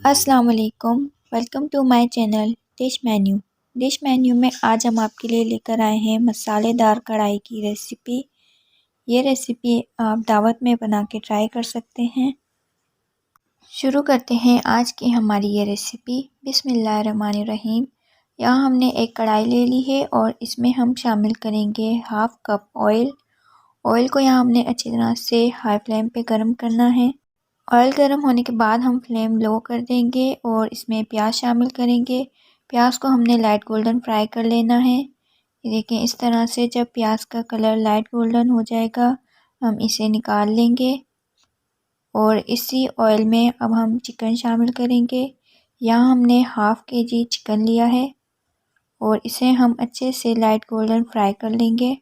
अस्सलाम वालेकुम। Welcome to my channel dish menu में आज हम आपके लिए लेकर आए हैं मसालेदार कढ़ाई की रेसिपी। ये रेसिपी आप दावत में बना के ट्राई कर सकते हैं। शुरू करते हैं आज की हमारी ये रेसिपी। बिस्मिल्लाहिर्रहमानिर्रहीम। यहाँ हमने एक कढ़ाई ले ली है और इसमें हम शामिल करेंगे हाफ़ कप ऑयल। ऑयल को यहाँ हमने अच्छी तरह से हाई फ्लेम पे गर्म करना है। ऑयल गर्म होने के बाद हम फ्लेम लो कर देंगे और इसमें प्याज शामिल करेंगे। प्याज को हमने लाइट गोल्डन फ्राई कर लेना है। ये देखें, इस तरह से जब प्याज का कलर लाइट गोल्डन हो जाएगा हम इसे निकाल लेंगे और इसी ऑयल में अब हम चिकन शामिल करेंगे। यहाँ हमने हाफ़ केजी चिकन लिया है और इसे हम अच्छे से लाइट गोल्डन फ्राई कर लेंगे।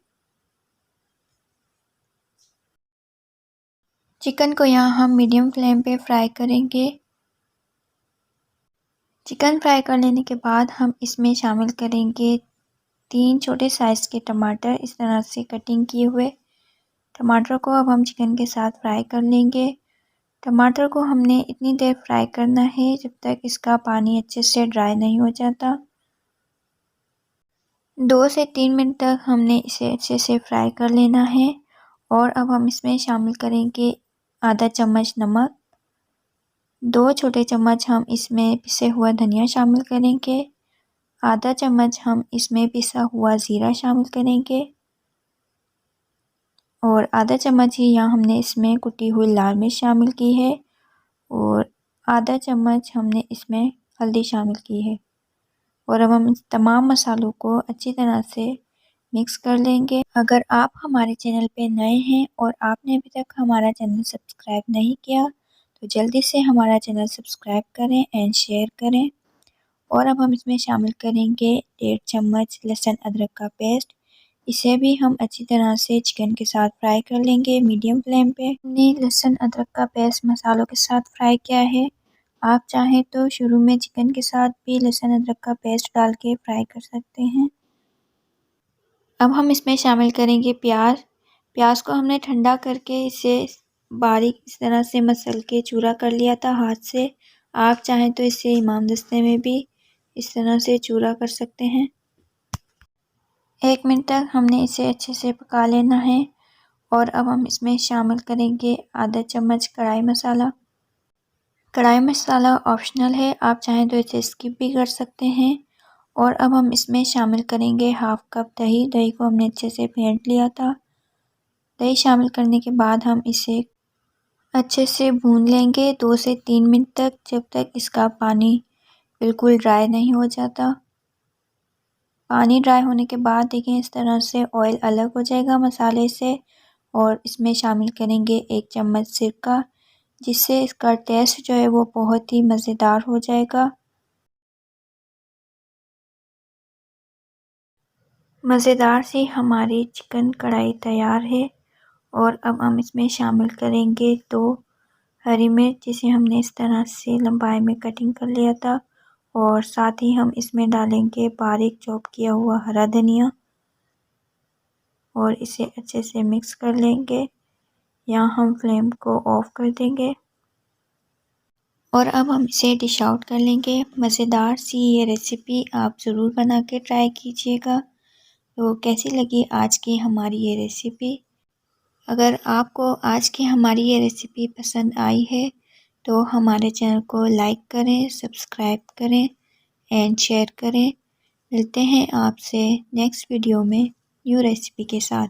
चिकन को यहाँ हम मीडियम फ्लेम पे फ्राई करेंगे। चिकन फ्राई कर लेने के बाद हम इसमें शामिल करेंगे 3 छोटे साइज़ के टमाटर, इस तरह से कटिंग किए हुए। टमाटर को अब हम चिकन के साथ फ्राई कर लेंगे। टमाटर को हमने इतनी देर फ्राई करना है जब तक इसका पानी अच्छे से ड्राई नहीं हो जाता। 2 से 3 मिनट तक हमने इसे अच्छे से फ्राई कर लेना है और अब हम इसमें शामिल करेंगे आधा चम्मच नमक। 2 छोटे चम्मच हम इसमें पिसे हुआ धनिया शामिल करेंगे। आधा चम्मच हम इसमें पिसा हुआ ज़ीरा शामिल करेंगे और आधा चम्मच ही यहाँ हमने इसमें कुटी हुई लाल मिर्च शामिल की है और आधा चम्मच हमने इसमें हल्दी शामिल की है। और अब हम इस तमाम मसालों को अच्छी तरह से मिक्स कर लेंगे। अगर आप हमारे चैनल पे नए हैं और आपने अभी तक हमारा चैनल सब्सक्राइब नहीं किया तो जल्दी से हमारा चैनल सब्सक्राइब करें एंड शेयर करें। और अब हम इसमें शामिल करेंगे 1.5 चम्मच लहसुन अदरक का पेस्ट। इसे भी हम अच्छी तरह से चिकन के साथ फ्राई कर लेंगे मीडियम फ्लेम पे। हमने लहसुन अदरक का पेस्ट मसालों के साथ फ्राई किया है। आप चाहें तो शुरू में चिकन के साथ भी लहसुन अदरक का पेस्ट डाल के फ्राई कर सकते हैं। अब हम इसमें शामिल करेंगे प्याज। प्याज को हमने ठंडा करके इसे बारीक इस तरह से मसल के चूरा कर लिया था हाथ से। आप चाहें तो इसे इमाम दस्ते में भी इस तरह से चूरा कर सकते हैं। 1 मिनट तक हमने इसे अच्छे से पका लेना है और अब हम इसमें शामिल करेंगे आधा चम्मच कढ़ाई मसाला। कढ़ाई मसाला ऑप्शनल है, आप चाहें तो इसे स्किप भी कर सकते हैं। और अब हम इसमें शामिल करेंगे हाफ़ कप दही। दही को हमने अच्छे से फेंट लिया था। दही शामिल करने के बाद हम इसे अच्छे से भून लेंगे 2 से 3 मिनट तक, जब तक इसका पानी बिल्कुल ड्राई नहीं हो जाता। पानी ड्राई होने के बाद देखें इस तरह से ऑयल अलग हो जाएगा मसाले से और इसमें शामिल करेंगे 1 चम्मच सिरका, जिससे इसका टेस्ट जो है वो बहुत ही मज़ेदार हो जाएगा। मज़ेदार सी हमारी चिकन कढ़ाई तैयार है और अब हम इसमें शामिल करेंगे 2 हरी मिर्च, जिसे हमने इस तरह से लंबाई में कटिंग कर लिया था और साथ ही हम इसमें डालेंगे बारीक चॉप किया हुआ हरा धनिया और इसे अच्छे से मिक्स कर लेंगे। यहाँ हम फ्लेम को ऑफ कर देंगे और अब हम इसे डिश आउट कर लेंगे। मज़ेदार सी ये रेसिपी आप ज़रूर बना के ट्राई कीजिएगा। तो कैसी लगी आज की हमारी ये रेसिपी? अगर आपको आज की हमारी ये रेसिपी पसंद आई है तो हमारे चैनल को लाइक करें, सब्सक्राइब करें एंड शेयर करें। मिलते हैं आपसे नेक्स्ट वीडियो में न्यू रेसिपी के साथ।